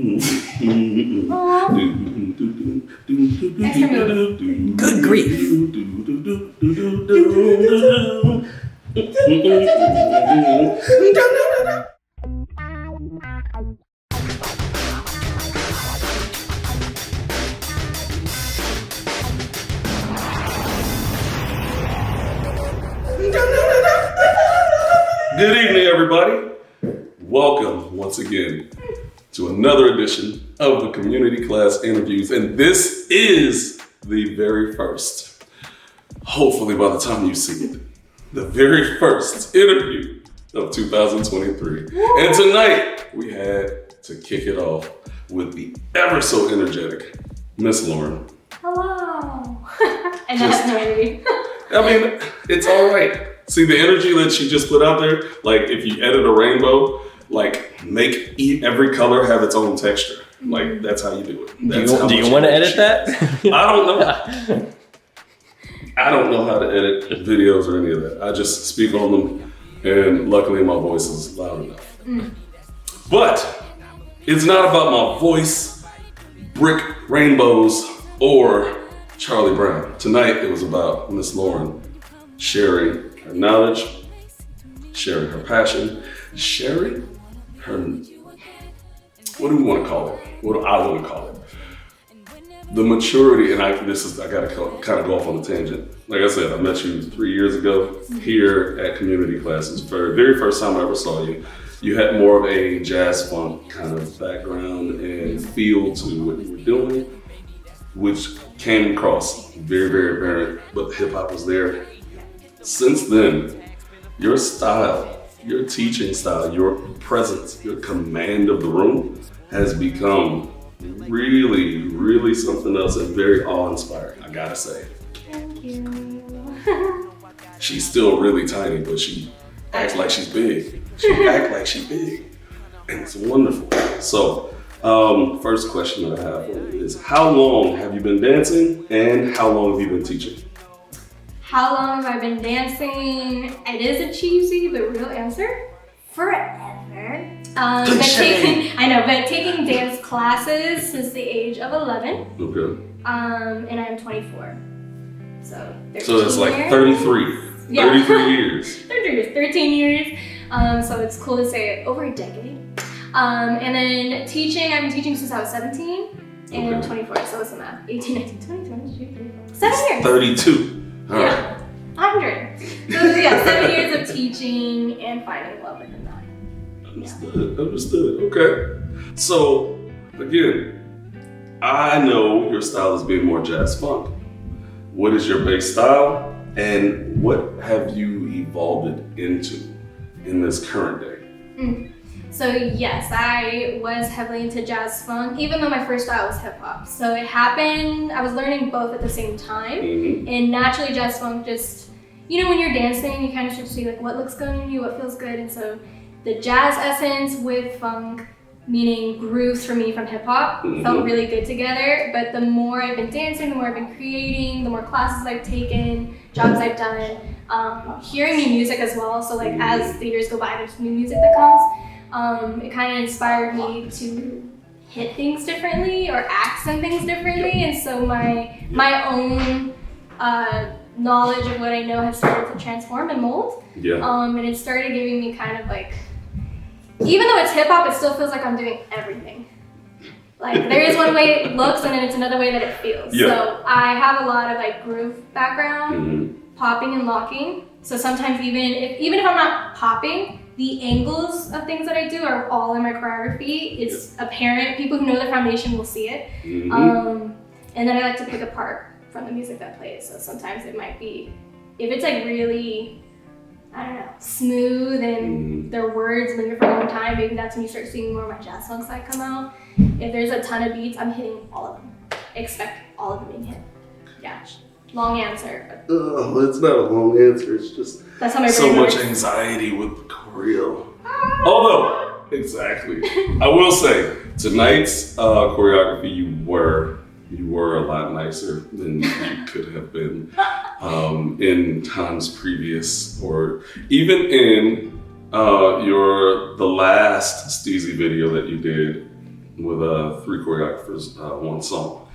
Good grief. Good evening, everybody. Welcome once again to another edition of the Community Class Interviews. And this is the very first, hopefully by the time you see it, the very first interview of 2023. And tonight we had to kick it off with the ever so energetic Miss Lauren. Hello. And that's nerdy. I mean, it's all right. See the energy that she just put out there? Like if you edit a rainbow, like make every color have its own texture. Like that's how you do it. Do you want to edit that? I don't know. I don't know how to edit videos or any of that. I just speak on them, and luckily my voice is loud enough. But it's not about my voice, brick rainbows, or Charlie Brown. Tonight it was about Miss Lauren sharing her knowledge, sharing her passion, sharing her, what do we want to call it? What do I want to call it? The maturity, and I gotta kind of go off on a tangent. Like I said, I met you 3 years ago here at Community Classes. For the very first time I ever saw you, you had more of a jazz funk kind of background and feel to what you were doing, which came across very, very apparent, but hip hop was there. Since then, your style, your teaching style, your presence, your command of the room has become really, really something else and very awe-inspiring, I gotta say. Thank you. She's still really tiny, but she acts like she's big. She acts like she's big, and it's wonderful. So, first question that I have for you is, how long have you been dancing and how long have you been teaching? How long have I been dancing? It is a cheesy but real answer. Forever. But taking dance classes since the age of 11. Okay. And I'm 24. So it's like years. 33. Yeah. 33 years. 13 years. So it's cool to say over a decade. And then teaching, I've been teaching since I was 17 and I'm 24. So what's the math? 18, 19, 20, 22, 24. 7 years. 32. All right. 100. So yeah, 7 years of teaching and finding love within that. Understood. Okay. So again, I know your style is being more jazz funk. What is your base style, and what have you evolved it into in this current day? So yes, I was heavily into jazz funk, even though my first style was hip hop. So it happened, I was learning both at the same time. And naturally jazz funk just, when you're dancing, you kind of start to see like what looks good on you, what feels good. And so the jazz essence with funk, meaning grooves for me from hip hop, felt really good together. But the more I've been dancing, the more I've been creating, the more classes I've taken, jobs I've done, hearing new music as well. So like as the years go by, there's new music that comes. It kind of inspired me to hit things differently or accent things differently, and so my own knowledge of what I know has started to transform and mold. And it started giving me kind of like, even though it's hip hop, it still feels like I'm doing everything. Like there is one way it looks, and then it's another way that it feels. So I have a lot of like groove background, popping and locking. So sometimes even if I'm not popping, the angles of things that I do are all in my choreography. It's apparent. People who know the foundation will see it. And then I like to pick apart from the music that plays. So sometimes it might be, if it's like really, I don't know, smooth and their words linger for a long time, maybe that's when you start seeing more of my jazz funk side come out. If there's a ton of beats, I'm hitting all of them. Expect all of them being hit. Yeah. Long answer. Oh, it's not a long answer. It's just that's how my so brain much works. anxiety with the choreo. Although, exactly. I will say, tonight's choreography, you were a lot nicer than you could have been in times previous, or even in the last Steezy video that you did. with 3 choreographers, 1 song.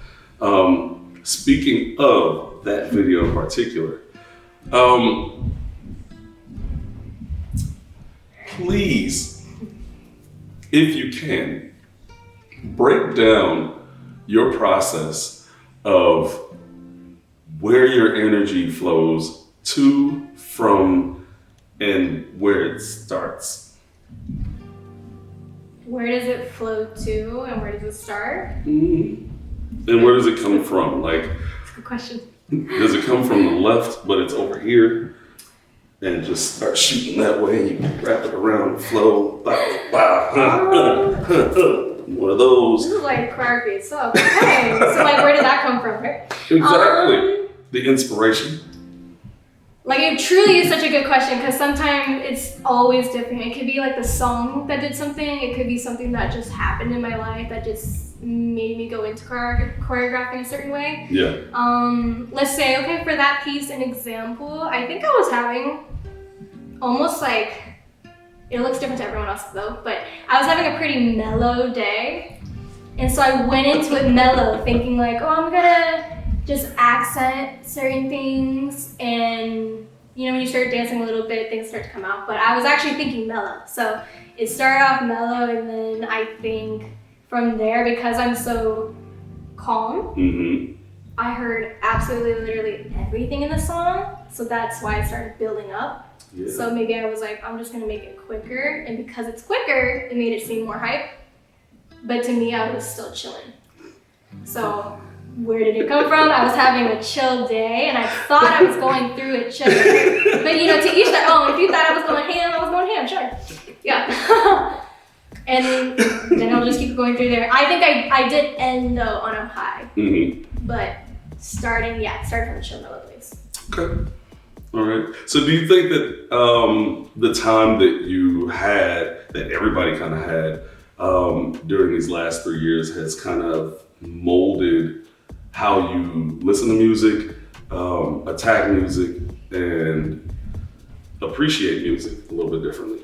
Speaking of that video in particular, please, if you can, break down your process of where your energy flows to, from, and where it starts. Where does it flow to and where does it start? And where does it come from? Like, That's a good question. does it come from the left, but it's over here, and just start shooting that way, and you can wrap it around and flow, one of those. This is like choreography itself. Okay. So like, where did that come from, right? Exactly. The inspiration. Like, it truly is such a good question because sometimes it's always different. It could be like the song that did something. It could be something that just happened in my life that just made me go into choreographing a certain way. Yeah. Let's say, okay, for that piece, an example, I think I was having almost like, it looks different to everyone else though, but I was having a pretty mellow day. And so I went into it mellow, thinking like, oh, I'm gonna just accent certain things, and you know, when you start dancing a little bit, things start to come out. But I was actually thinking mellow. So it started off mellow, and then I think from there, because I'm so calm, I heard absolutely literally everything in the song. So that's why I started building up. Yeah. So maybe I was like, I'm just gonna make it quicker, and because it's quicker, it made it seem more hype. But to me, I was still chilling. So where did it come from? I was having a chill day, and I thought I was going through it chill. But you know, to each their own. If you thought I was going ham, sure. Yeah. And then I'll just keep going through there. I think I did end though on a high. But starting from a chill mellow place. Okay. All right. So do you think that the time that you had, that everybody kind of had during these last 3 years has kind of molded how you listen to music, attack music, and appreciate music a little bit differently?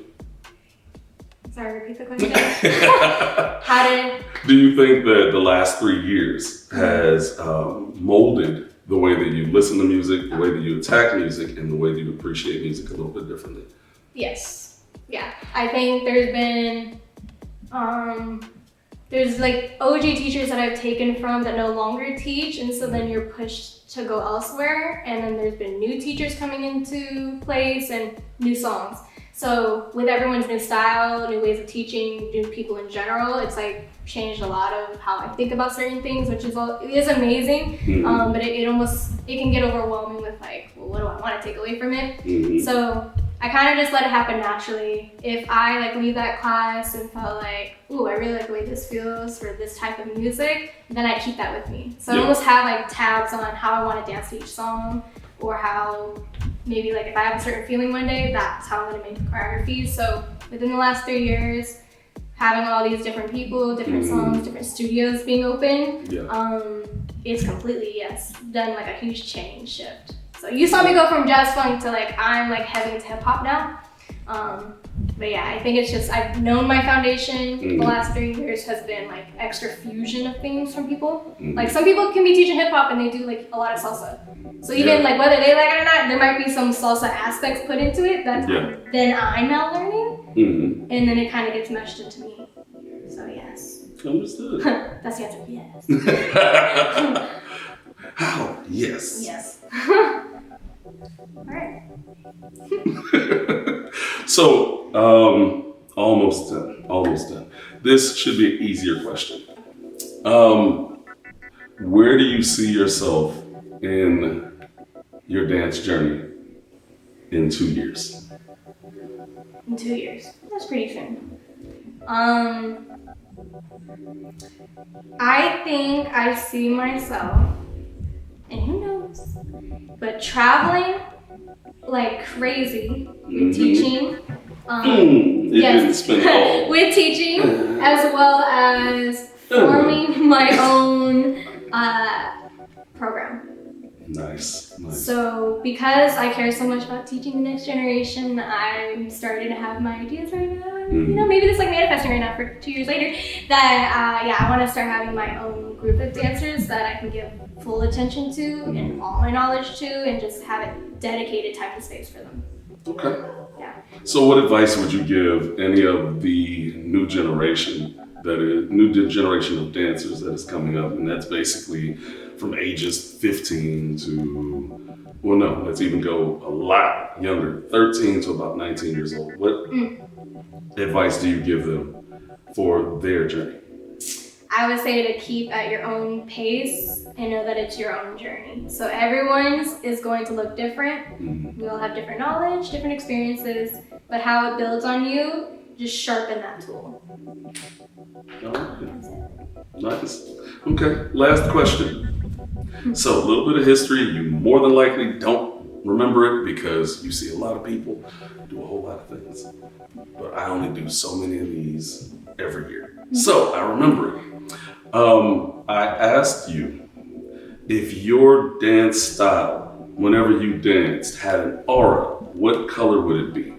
Sorry, repeat the question. How did... Do you think that the last 3 years has molded the way that you listen to music, the way that you attack music, and the way that you appreciate music a little bit differently? Yes. Yeah. I think there's been, there's like OG teachers that I've taken from that no longer teach, and so then you're pushed to go elsewhere, and then there's been new teachers coming into place and new songs. So with everyone's new style, new ways of teaching, new people in general, it's like changed a lot of how I think about certain things, which is amazing. But it can get overwhelming with like, well, what do I want to take away from it? So I kind of just let it happen naturally. If I like leave that class and felt like, ooh, I really like the way this feels for this type of music, then I keep that with me. So I almost have like tabs on how I want to dance to each song, or how maybe like if I have a certain feeling one day, that's how I'm gonna make choreography. So within the last 3 years, having all these different people, different songs, different studios being open, it's completely, done like a huge change shift. So you saw me go from jazz funk to like, I'm like heavy into hip hop now. But yeah, I think it's just, I've known my foundation. The last 3 years has been like extra fusion of things from people. Like some people can be teaching hip hop and they do like a lot of salsa. So even like whether they like it or not, there might be some salsa aspects put into it that then I'm now learning. And then it kind of gets meshed into me. So yes. Understood. That's the answer, yes. How? Yes. Yes. All right. So, almost done. This should be an easier question. Where do you see yourself in your dance journey in 2 years? In 2 years. That's pretty soon. I think I see myself, and who knows, but traveling like crazy with teaching. Didn't spend all. With teaching, as well as forming my own program. Nice. So because I care so much about teaching the next generation, I'm starting to have my ideas right now. You know, maybe this like manifesting right now for 2 years later. That I want to start having my own group of dancers that I can give full attention to and all my knowledge to, and just have it dedicated time and space for them. Okay. Yeah. So what advice would you give any of the new generation of dancers that is coming up, and that's basically from ages 15 to, well, no, let's even go a lot younger, 13 to about 19 years old. What advice do you give them for their journey? I would say to keep at your own pace and know that it's your own journey. So everyone's is going to look different. We all have different knowledge, different experiences, but how it builds on you, just sharpen that tool. Nice. Okay, last question. So a little bit of history, you more than likely don't remember it because you see a lot of people do a whole lot of things. But I only do so many of these every year. So I remember it. I asked you if your dance style, whenever you danced, had an aura, what color would it be?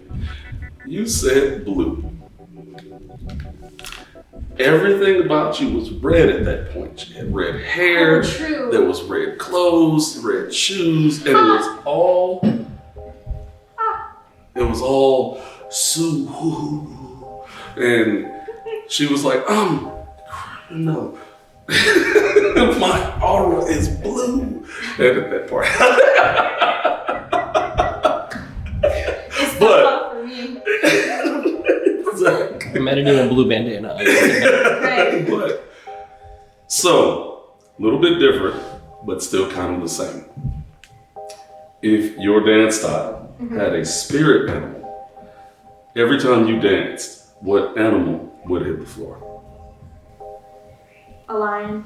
You said blue. Everything about you was red at that point. You had red hair, there was red clothes, red shoes, and it was all Sue. And she was like, no. My aura is blue. And at that part. It's but for me. Exactly. I'm editing a blue bandana. Right. But, so, a little bit different, but still kind of the same. If your dance style had a spirit animal, every time you danced, what animal would hit the floor? A lion.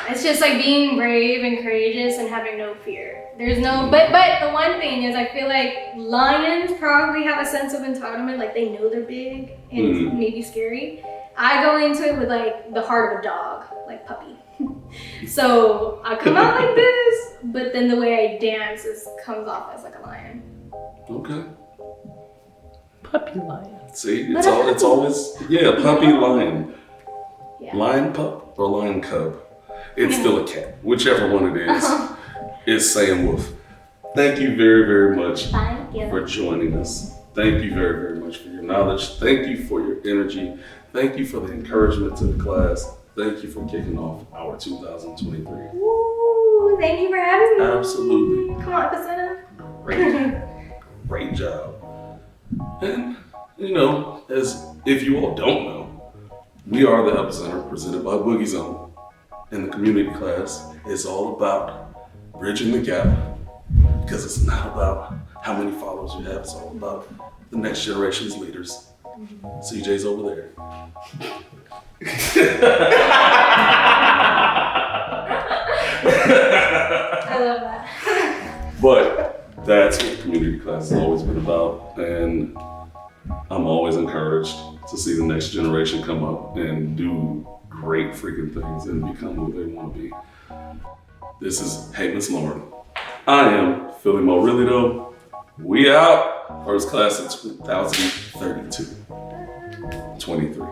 It's just like being brave and courageous and having no fear. There's no, but the one thing is I feel like lions probably have a sense of entitlement, like they know they're big and it's maybe scary. I go into it with like the heart of a dog, like puppy. So I come out like this, but then the way I dance comes off as like a lion. Okay. Puppy lion. See, it's always puppy lion. Yeah. Lion pup or lion cub. It's still a cat. Whichever one it is saying woof. Thank you very, very much for joining us. Thank you very, very much for your knowledge. Thank you for your energy. Thank you for the encouragement to the class. Thank you for kicking off our 2023. Woo, thank you for having me. Absolutely. Come on, Epicenter. Great job. And, as if you all don't know, we are the Epicenter presented by Boogiezone. And the community class is all about bridging the gap, because it's not about how many followers you have, it's all about the next generation's leaders. CJ's over there. I love that. But that's what community class has always been about, and I'm always encouraged to see the next generation come up and do great freaking things and become who they want to be. This is Hey Miss Lauren. I am PhillyMoReally though. We out. First class of 2032. 23.